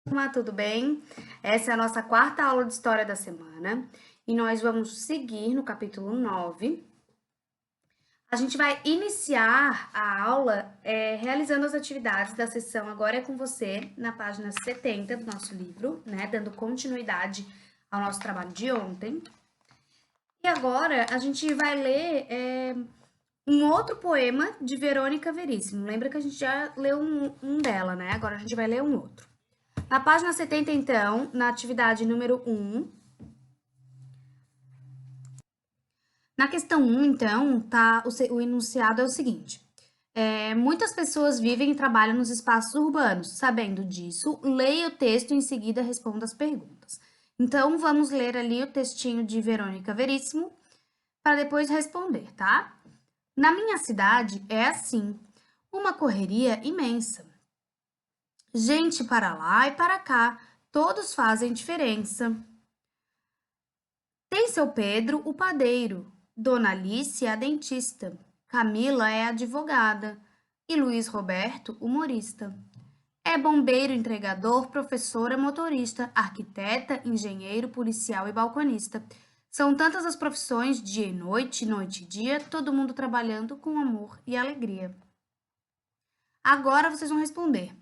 Turma, tudo bem? Essa é a nossa quarta aula de História da semana e nós vamos seguir no capítulo 9. A gente vai iniciar a aula realizando as atividades da sessão Agora é com você, na página 70 do nosso livro, né? Dando continuidade ao nosso trabalho de ontem. E agora a gente vai ler um outro poema de Verônica Veríssimo. Lembra que a gente já leu um dela, né? Agora a gente vai ler um outro. Na página 70, então, na atividade número 1, na questão 1, então, o enunciado é o seguinte. Muitas pessoas vivem e trabalham nos espaços urbanos. Sabendo disso, leia o texto e em seguida responda as perguntas. Então, vamos ler ali o textinho de Verônica Veríssimo para depois responder, tá? Na minha cidade é assim, uma correria imensa. Gente para lá e para cá, todos fazem diferença. Tem seu Pedro, o padeiro, Dona Alice, a dentista, Camila é advogada e Luiz Roberto, humorista. É bombeiro, entregador, professora, motorista, arquiteta, engenheiro, policial e balconista. São tantas as profissões, dia e noite, noite e dia, todo mundo trabalhando com amor e alegria. Agora vocês vão responder.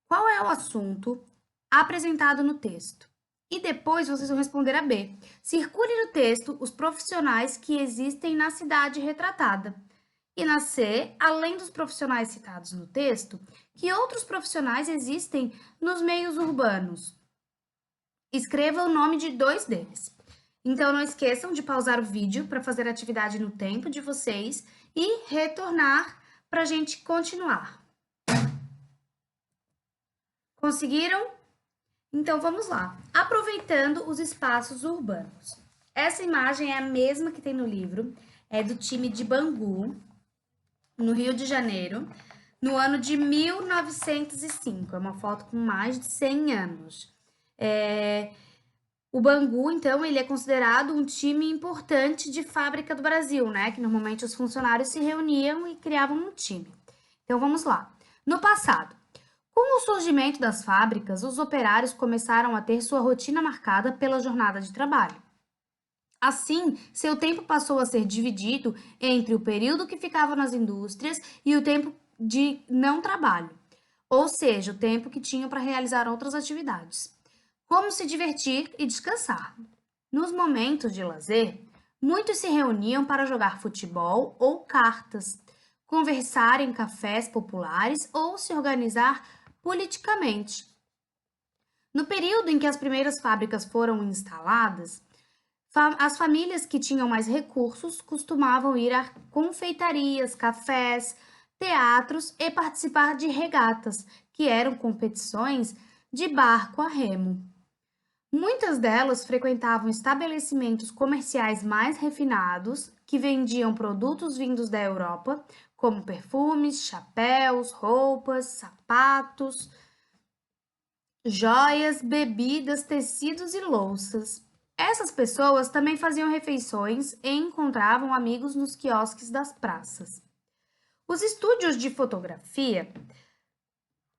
Qual é o assunto apresentado no texto? E depois vocês vão responder a B. Circule no texto os profissionais que existem na cidade retratada. E na C, além dos profissionais citados no texto, que outros profissionais existem nos meios urbanos? Escreva o nome de 2 deles. Então não esqueçam de pausar o vídeo para fazer a atividade no tempo de vocês e retornar para a gente continuar. Conseguiram? Então vamos lá. Aproveitando os espaços urbanos. Essa imagem é a mesma que tem no livro, é do time de Bangu, no Rio de Janeiro, no ano de 1905. É uma foto com mais de 100 anos. O Bangu, então, ele é considerado um time importante de fábrica do Brasil, né? Que normalmente os funcionários se reuniam e criavam um time. Então vamos lá. No passado, com o surgimento das fábricas, os operários começaram a ter sua rotina marcada pela jornada de trabalho. Assim, seu tempo passou a ser dividido entre o período que ficava nas indústrias e o tempo de não trabalho, ou seja, o tempo que tinham para realizar outras atividades, como se divertir e descansar. Nos momentos de lazer, muitos se reuniam para jogar futebol ou cartas, conversar em cafés populares ou se organizar politicamente. No período em que as primeiras fábricas foram instaladas, as famílias que tinham mais recursos costumavam ir a confeitarias, cafés, teatros e participar de regatas, que eram competições de barco a remo. Muitas delas frequentavam estabelecimentos comerciais mais refinados, que vendiam produtos vindos da Europa, como perfumes, chapéus, roupas, sapatos, joias, bebidas, tecidos e louças. Essas pessoas também faziam refeições e encontravam amigos nos quiosques das praças. Os estúdios de fotografia,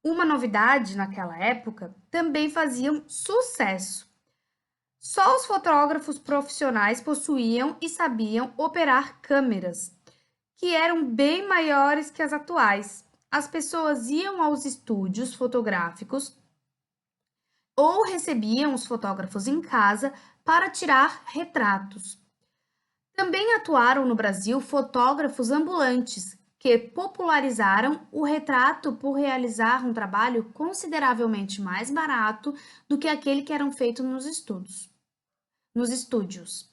uma novidade naquela época, também faziam sucesso. Só os fotógrafos profissionais possuíam e sabiam operar câmeras, que eram bem maiores que as atuais. As pessoas iam aos estúdios fotográficos ou recebiam os fotógrafos em casa para tirar retratos. Também atuaram no Brasil fotógrafos ambulantes, que popularizaram o retrato por realizar um trabalho consideravelmente mais barato do que aquele que eram feitos nos estúdios.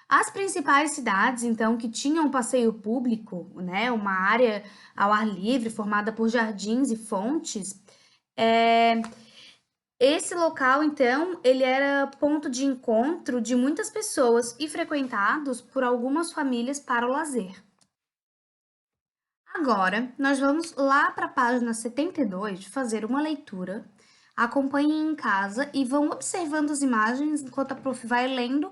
As principais cidades, então, que tinham um passeio público, né, uma área ao ar livre formada por jardins e fontes, esse local, então, ele era ponto de encontro de muitas pessoas e frequentados por algumas famílias para o lazer. Agora, nós vamos lá para a página 72 fazer uma leitura. Acompanhem em casa e vão observando as imagens enquanto a prof vai lendo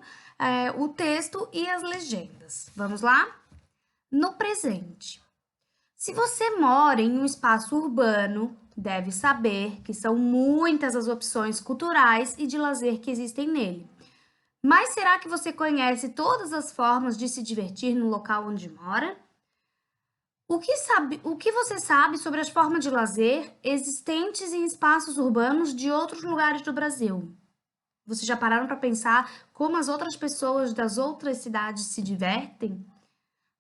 o texto e as legendas. Vamos lá? No presente. Se você mora em um espaço urbano, deve saber que são muitas as opções culturais e de lazer que existem nele. Mas será que você conhece todas as formas de se divertir no local onde mora? O que você sabe sobre as formas de lazer existentes em espaços urbanos de outros lugares do Brasil? Vocês já pararam para pensar como as outras pessoas das outras cidades se divertem?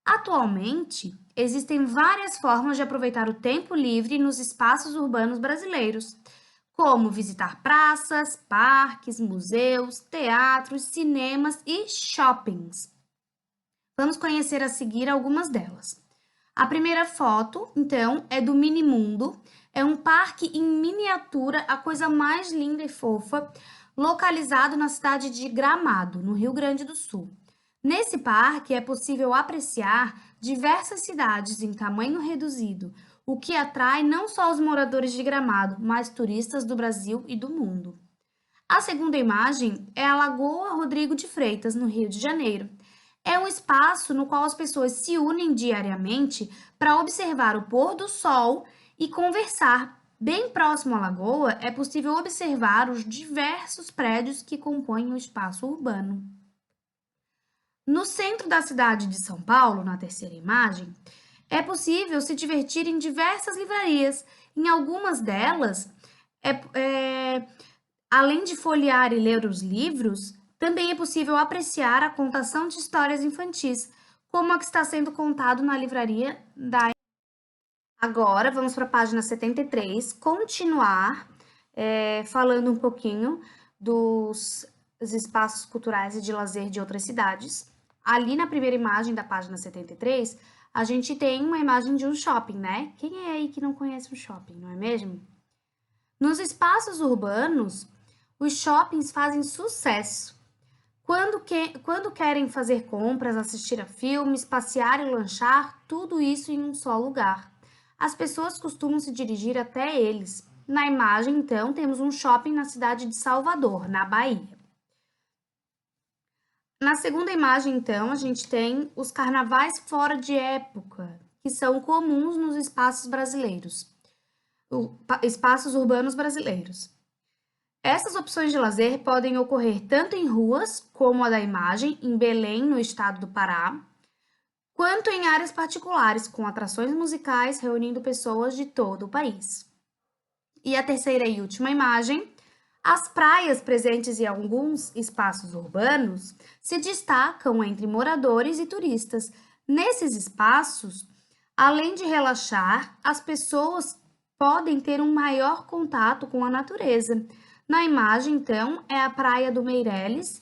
Atualmente, existem várias formas de aproveitar o tempo livre nos espaços urbanos brasileiros, como visitar praças, parques, museus, teatros, cinemas e shoppings. Vamos conhecer a seguir algumas delas. A primeira foto, então, é do Minimundo. É um parque em miniatura, a coisa mais linda e fofa, localizado na cidade de Gramado, no Rio Grande do Sul. Nesse parque é possível apreciar diversas cidades em tamanho reduzido, o que atrai não só os moradores de Gramado, mas turistas do Brasil e do mundo. A segunda imagem é a Lagoa Rodrigo de Freitas, no Rio de Janeiro. É um espaço no qual as pessoas se unem diariamente para observar o pôr do sol e conversar. Bem próximo à lagoa, é possível observar os diversos prédios que compõem o espaço urbano. No centro da cidade de São Paulo, na terceira imagem, é possível se divertir em diversas livrarias. Em algumas delas, além de folhear e ler os livros, também é possível apreciar a contação de histórias infantis, como a que está sendo contado na livraria da. Agora, vamos para a página 73, continuar falando um pouquinho dos espaços culturais e de lazer de outras cidades. Ali na primeira imagem da página 73, a gente tem uma imagem de um shopping, né? Quem é aí que não conhece um shopping, não é mesmo? Nos espaços urbanos, os shoppings fazem sucesso. Quando querem fazer compras, assistir a filmes, passear e lanchar, tudo isso em um só lugar. As pessoas costumam se dirigir até eles. Na imagem, então, temos um shopping na cidade de Salvador, na Bahia. Na segunda imagem, então, a gente tem os carnavais fora de época, que são comuns nos espaços brasileiros, espaços urbanos brasileiros. Essas opções de lazer podem ocorrer tanto em ruas, como a da imagem, em Belém, no estado do Pará, quanto em áreas particulares, com atrações musicais reunindo pessoas de todo o país. E a terceira e última imagem, as praias presentes em alguns espaços urbanos se destacam entre moradores e turistas. Nesses espaços, além de relaxar, as pessoas podem ter um maior contato com a natureza. Na imagem, então, é a Praia do Meireles,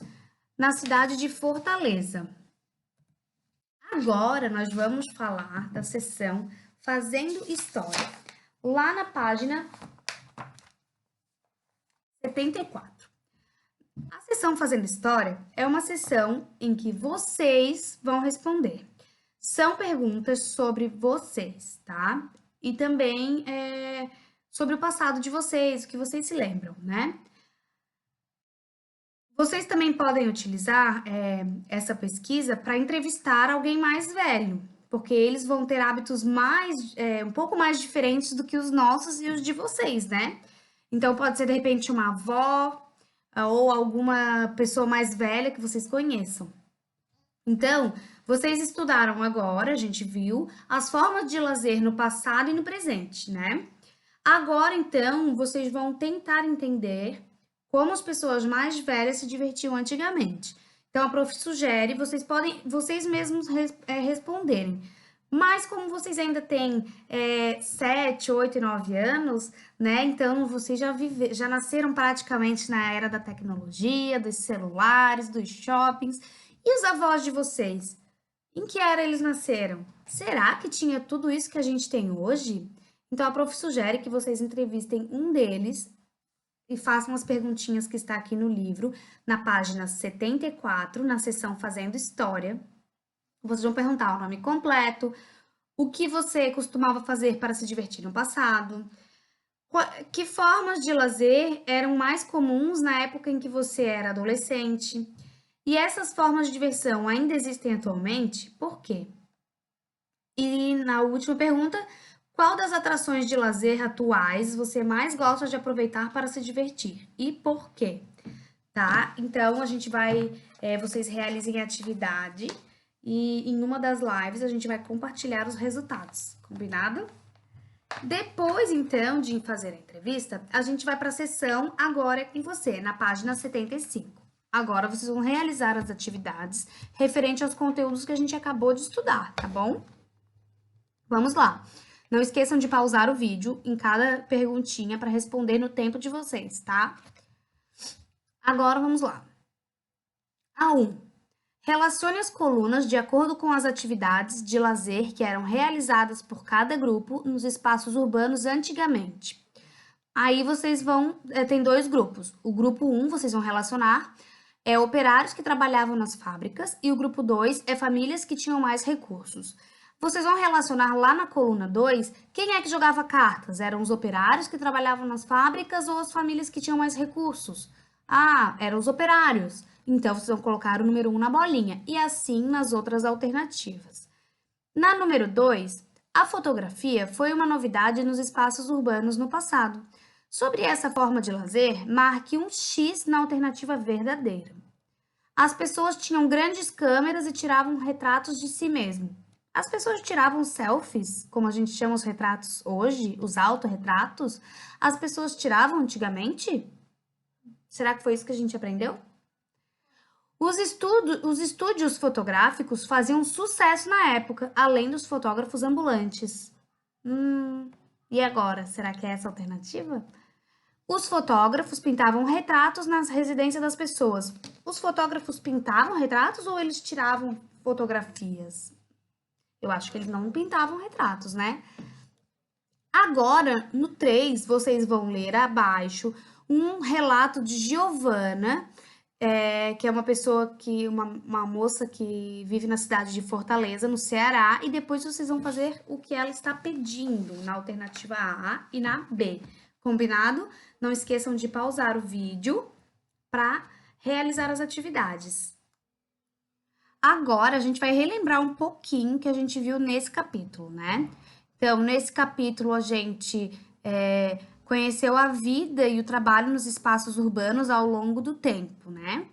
na cidade de Fortaleza. Agora nós vamos falar da seção Fazendo História, lá na página 74. A seção Fazendo História é uma seção em que vocês vão responder. São perguntas sobre vocês, tá? E também sobre o passado de vocês, o que vocês se lembram, né? Vocês também podem utilizar essa pesquisa para entrevistar alguém mais velho, porque eles vão ter hábitos um pouco mais diferentes do que os nossos e os de vocês, né? Então, pode ser, de repente, uma avó ou alguma pessoa mais velha que vocês conheçam. Então, vocês estudaram agora, a gente viu, as formas de lazer no passado e no presente, né? Agora, então, vocês vão tentar entender como as pessoas mais velhas se divertiam antigamente. Então, a prof sugere, vocês mesmos responderem. Mas como vocês ainda têm 7, 8 e 9 anos, né? Então, vocês já nasceram praticamente na era da tecnologia, dos celulares, dos shoppings. E os avós de vocês? Em que era eles nasceram? Será que tinha tudo isso que a gente tem hoje? Então, a prof sugere que vocês entrevistem um deles e façam as perguntinhas que está aqui no livro, na página 74, na seção Fazendo História. Vocês vão perguntar o nome completo, o que você costumava fazer para se divertir no passado, que formas de lazer eram mais comuns na época em que você era adolescente, e essas formas de diversão ainda existem atualmente? Por quê? E na última pergunta, qual das atrações de lazer atuais você mais gosta de aproveitar para se divertir? E por quê? Tá? Então, a gente vai, vocês realizem a atividade e em uma das lives a gente vai compartilhar os resultados, combinado? Depois, então, de fazer a entrevista, a gente vai para a sessão Agora é com você, na página 75. Agora vocês vão realizar as atividades referente aos conteúdos que a gente acabou de estudar, tá bom? Vamos lá. Não esqueçam de pausar o vídeo em cada perguntinha para responder no tempo de vocês, tá? Agora vamos lá. A 1. Relacione as colunas de acordo com as atividades de lazer que eram realizadas por cada grupo nos espaços urbanos antigamente. Aí vocês vão, tem dois grupos. O grupo 1, vocês vão relacionar, operários que trabalhavam nas fábricas, e o grupo 2 é famílias que tinham mais recursos. Vocês vão relacionar lá na coluna 2, quem é que jogava cartas? Eram os operários que trabalhavam nas fábricas ou as famílias que tinham mais recursos? Ah, eram os operários. Então, vocês vão colocar o número 1 na bolinha, e assim nas outras alternativas. Na número 2, a fotografia foi uma novidade nos espaços urbanos no passado. Sobre essa forma de lazer, marque um X na alternativa verdadeira. As pessoas tinham grandes câmeras e tiravam retratos de si mesmo. As pessoas tiravam selfies, como a gente chama os retratos hoje, os autorretratos. As pessoas tiravam antigamente? Será que foi isso que a gente aprendeu? Os estúdios fotográficos faziam sucesso na época, além dos fotógrafos ambulantes. E agora, será que é essa a alternativa? Os fotógrafos pintavam retratos nas residências das pessoas. Os fotógrafos pintavam retratos ou eles tiravam fotografias? Eu acho que eles não pintavam retratos, né? Agora, no 3, vocês vão ler abaixo um relato de Giovana, que é uma pessoa uma moça que vive na cidade de Fortaleza, no Ceará, e depois vocês vão fazer o que ela está pedindo na alternativa A e na B. Combinado? Não esqueçam de pausar o vídeo para realizar as atividades. Agora, a gente vai relembrar um pouquinho que a gente viu nesse capítulo, né? Então, nesse capítulo, a gente conheceu a vida e o trabalho nos espaços urbanos ao longo do tempo, né?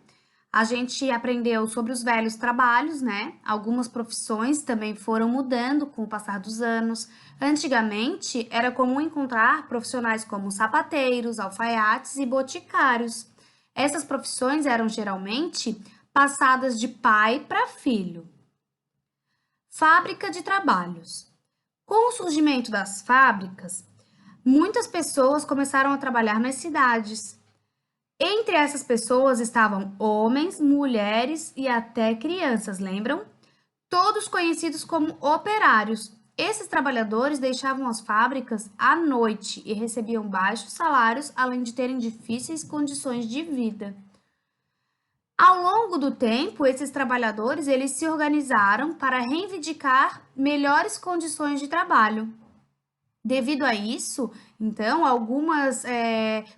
A gente aprendeu sobre os velhos trabalhos, né? Algumas profissões também foram mudando com o passar dos anos. Antigamente, era comum encontrar profissionais como sapateiros, alfaiates e boticários. Essas profissões eram geralmente passadas de pai para filho. Fábrica de trabalhos. Com o surgimento das fábricas, muitas pessoas começaram a trabalhar nas cidades. Entre essas pessoas estavam homens, mulheres e até crianças, lembram? Todos conhecidos como operários. Esses trabalhadores deixavam as fábricas à noite e recebiam baixos salários, além de terem difíceis condições de vida. Ao longo do tempo, esses trabalhadores eles se organizaram para reivindicar melhores condições de trabalho. Devido a isso, então, algumas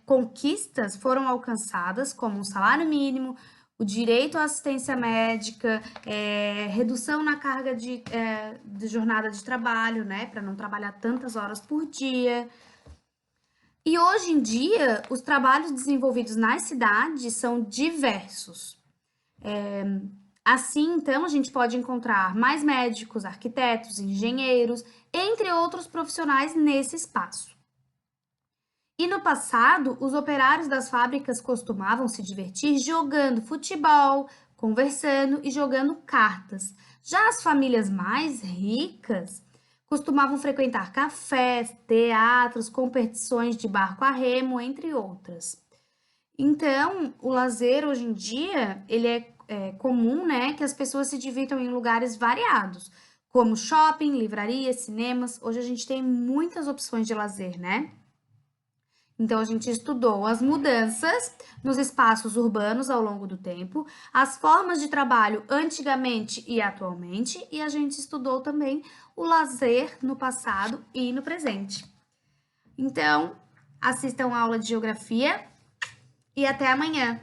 conquistas foram alcançadas, como o salário mínimo, o direito à assistência médica, redução na carga de jornada de trabalho, né, para não trabalhar tantas horas por dia. E hoje em dia, os trabalhos desenvolvidos nas cidades são diversos. Assim, então, a gente pode encontrar mais médicos, arquitetos, engenheiros, entre outros profissionais nesse espaço. E no passado, os operários das fábricas costumavam se divertir jogando futebol, conversando e jogando cartas. Já as famílias mais ricas costumavam frequentar cafés, teatros, competições de barco a remo, entre outras. Então, o lazer hoje em dia, ele é comum, né, que as pessoas se divirtam em lugares variados, como shopping, livrarias, cinemas. Hoje a gente tem muitas opções de lazer, né? Então, a gente estudou as mudanças nos espaços urbanos ao longo do tempo, as formas de trabalho antigamente e atualmente, e a gente estudou também o lazer no passado e no presente. Então, assistam a aula de geografia e até amanhã!